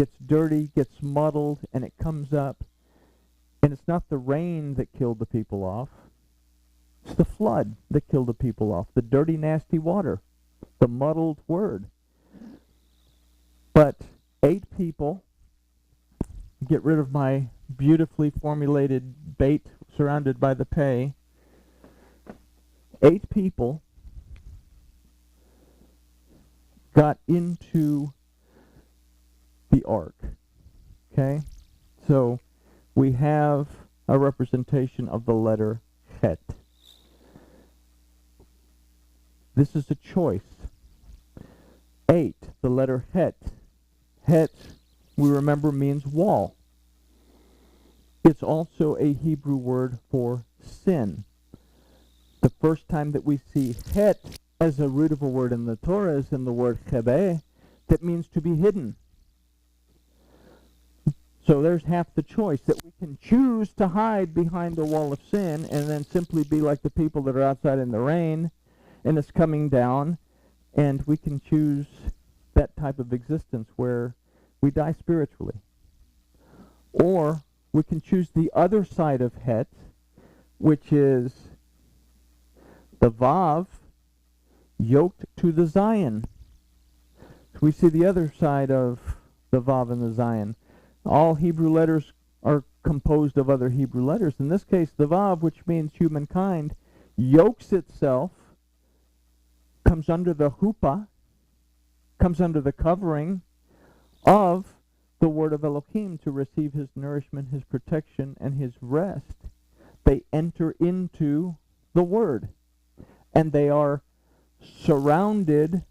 gets dirty, gets muddled, and it comes up. And it's not the rain that killed the people off. It's the flood that killed the people off. The dirty, nasty water. The muddled word. But 8 people, get rid of my beautifully formulated bait surrounded by the pay. 8 people got into the ark. Okay? So we have a representation of the letter Het. This is a choice. 8, the letter Het. Het, we remember, means wall. It's also a Hebrew word for sin. The first time that we see Het as a root of a word in the Torah is in the word chebeh, that means to be hidden. So there's half the choice, that we can choose to hide behind a wall of sin and then simply be like the people that are outside in the rain and it's coming down, and we can choose that type of existence where we die spiritually. Or we can choose the other side of Het, which is the Vav yoked to the Zion. So we see the other side of the Vav and the Zion. All Hebrew letters are composed of other Hebrew letters. In this case, the Vav, which means humankind, yokes itself, comes under the huppah, comes under the covering of the word of Elohim to receive his nourishment, his protection, and his rest. They enter into the word, and they are surrounded.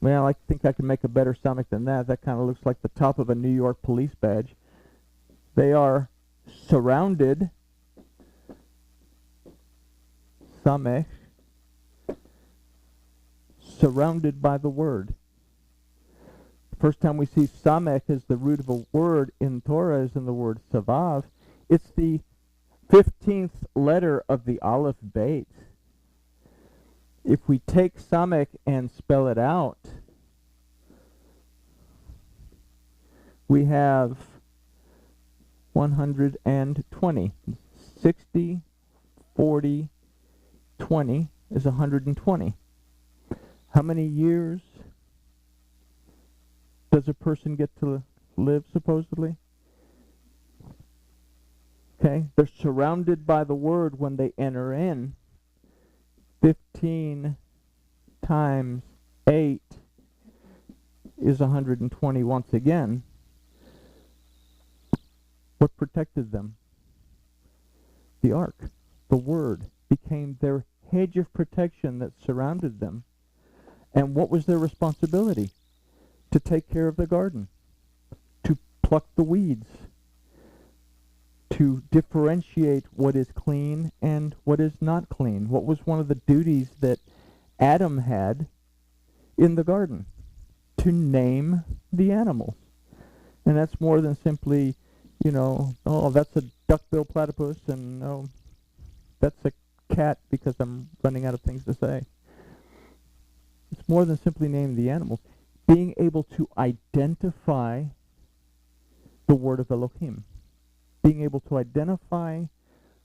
Well, I think I can make a better stomach than that. That kind of looks like the top of a New York police badge. They are surrounded, samech, surrounded by the word. First time we see samech as the root of a word in Torah is in the word savav. It's the 15th letter of the Aleph Beit. If we take samech and spell it out, we have 120. 60, 40, 20 is 120. How many years does a person get to live, supposedly? Okay, they're surrounded by the word when they enter in. 15 times 8 is 120 once again. What protected them? The ark. The word became their hedge of protection that surrounded them. And what was their responsibility? To take care of the garden, to pluck the weeds, to differentiate what is clean and what is not clean. What was one of the duties that Adam had in the garden? To name the animals. And that's more than simply, oh, that's a duck-billed platypus, and no, that's a cat, because I'm running out of things to say. It's more than simply naming the animals. Being able to identify the word of Elohim. Being able to identify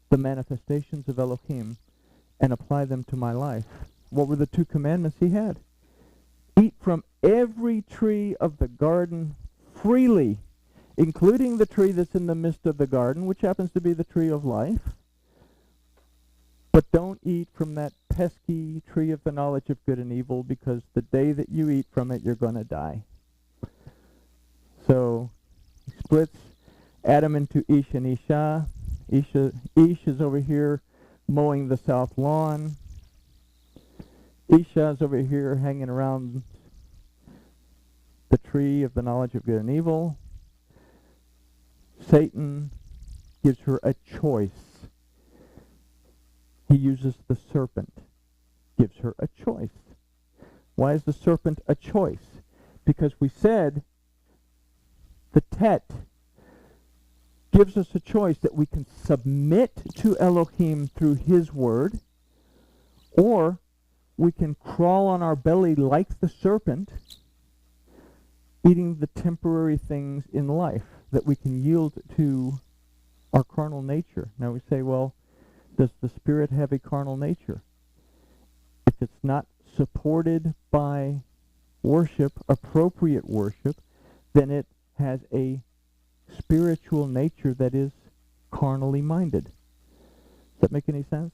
the manifestations of Elohim and apply them to my life. What were the 2 commandments he had? Eat from every tree of the garden freely, including the tree that's in the midst of the garden, which happens to be the tree of life. But don't eat from that pesky tree of the knowledge of good and evil, because the day that you eat from it, you're going to die. So he splits Adam into Ish and Isha. Ish is over here mowing the south lawn. Isha is over here hanging around the tree of the knowledge of good and evil. Satan gives her a choice. He uses the serpent, gives her a choice. Why is the serpent a choice? Because we said the Tet gives us a choice that we can submit to Elohim through his word, or we can crawl on our belly like the serpent eating the temporary things in life that we can yield to our carnal nature. Now we say, well, does the spirit have a carnal nature? If it's not supported by worship, appropriate worship, then it has a spiritual nature that is carnally minded. Does that make any sense?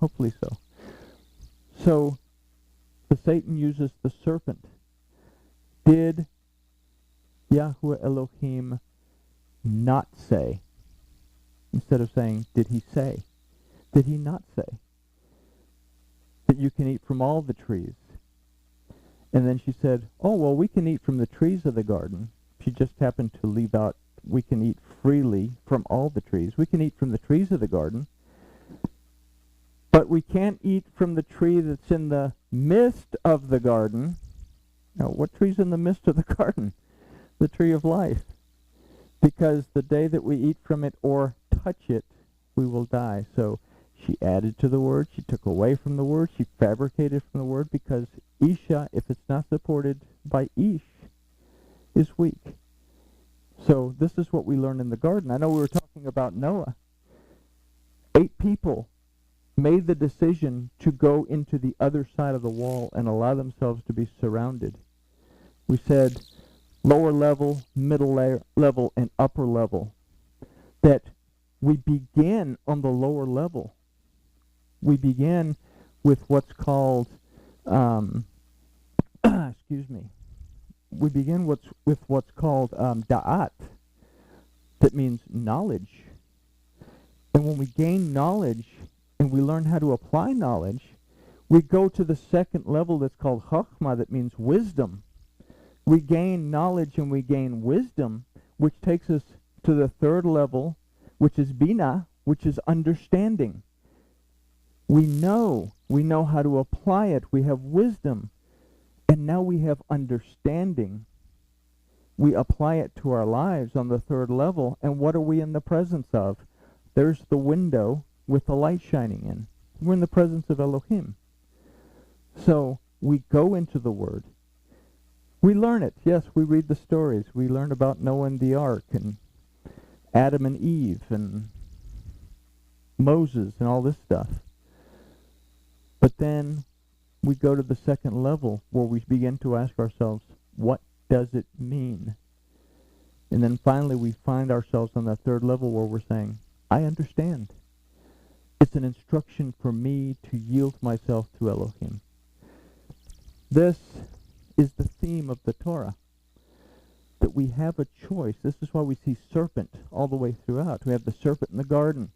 Hopefully so. So, the Satan uses the serpent. Did Yahweh Elohim not say? Instead of saying, did he say? Did he not say that you can eat from all the trees? And then she said, oh, well, we can eat from the trees of the garden. She just happened to leave out, we can eat freely from all the trees. We can eat from the trees of the garden. But we can't eat from the tree that's in the midst of the garden. Now, what tree's in the midst of the garden? The tree of life. Because the day that we eat from it or touch it, we will die. So she added to the word, she took away from the word, she fabricated from the word, because Isha, if it's not supported by Ish, is weak. So this is what we learn in the garden. I know we were talking about Noah. 8 people made the decision to go into the other side of the wall and allow themselves to be surrounded. We said lower level, middle level, and upper level. That we begin on the lower level. We begin with what's called, excuse me, we begin with what's called da'at. That means knowledge. And when we gain knowledge, and we learn how to apply knowledge, we go to the second level that's called chachma, that means wisdom. We gain knowledge and we gain wisdom, which takes us to the third level, which is bina, which is understanding. We know how to apply it. We have wisdom. And now we have understanding. We apply it to our lives on the third level. And what are we in the presence of? There's the window with the light shining in. We're in the presence of Elohim. So we go into the Word. We learn it. Yes, we read the stories. We learn about Noah and the ark, and Adam and Eve, and Moses, and all this stuff. But then we go to the second level where we begin to ask ourselves, what does it mean? And then finally we find ourselves on that third level where we're saying, I understand. It's an instruction for me to yield myself to Elohim. This is the theme of the Torah, that we have a choice. This is why we see serpent all the way throughout. We have the serpent in the garden,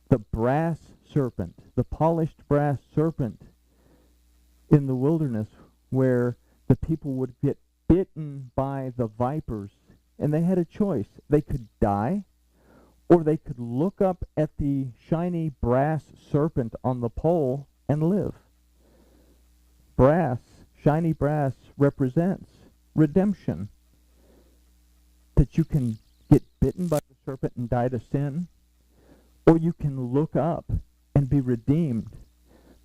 the brass serpent, the polished brass serpent in the wilderness, where the people would get bitten by the vipers, and they had a choice. They could die, or they could look up at the shiny brass serpent on the pole and live. Brass, shiny brass, represents redemption. That you can get bitten by the serpent and die to sin, or you can look up and be redeemed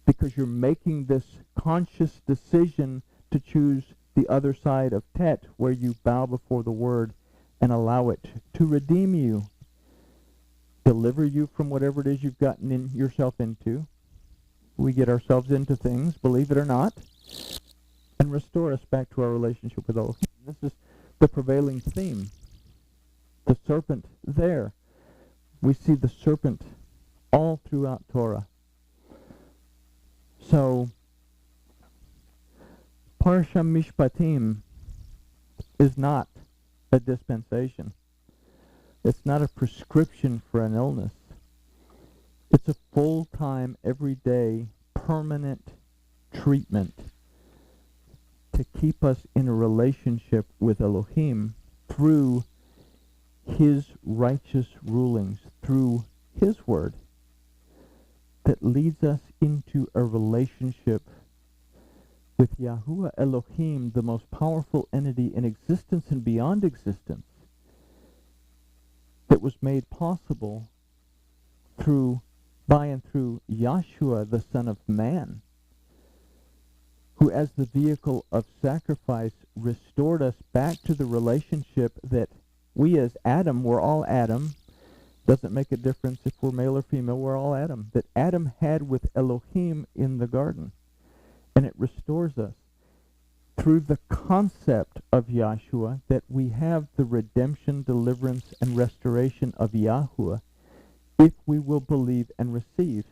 because you're making this conscious decision to choose the other side of Tet, where you bow before the Word and allow it to redeem you, deliver you from whatever it is you've gotten yourself into. We get ourselves into things, believe it or not, and restore us back to our relationship with Elohim. This is the prevailing theme. The serpent there. We see the serpent all throughout Torah. So, Parsha Mishpatim is not a dispensation. It's not a prescription for an illness. It's a full-time, everyday, permanent treatment to keep us in a relationship with Elohim through His righteous rulings, through His Word, that leads us into a relationship with Yahuwah Elohim, the most powerful entity in existence and beyond existence, that was made possible by and through Yahshua, the Son of Man, who as the vehicle of sacrifice restored us back to the relationship that we as Adam, we're all Adam. Doesn't make a difference if we're male or female, we're all Adam. That Adam had with Elohim in the garden. And it restores us through the concept of Yahshua, that we have the redemption, deliverance, and restoration of Yahuwah if we will believe and receive.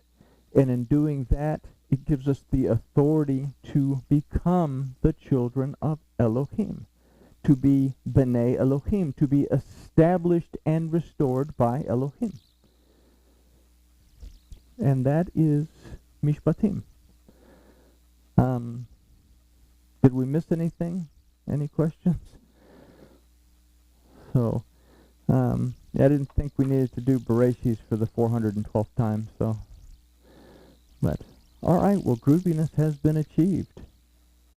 And in doing that, it gives us the authority to become the children of Elohim, to be B'nai Elohim, to be established and restored by Elohim. And that is Mishpatim. Did we miss anything? Any questions? So, I didn't think we needed to do Bereshis for the 412th time, so. But, alright, well, grooviness has been achieved.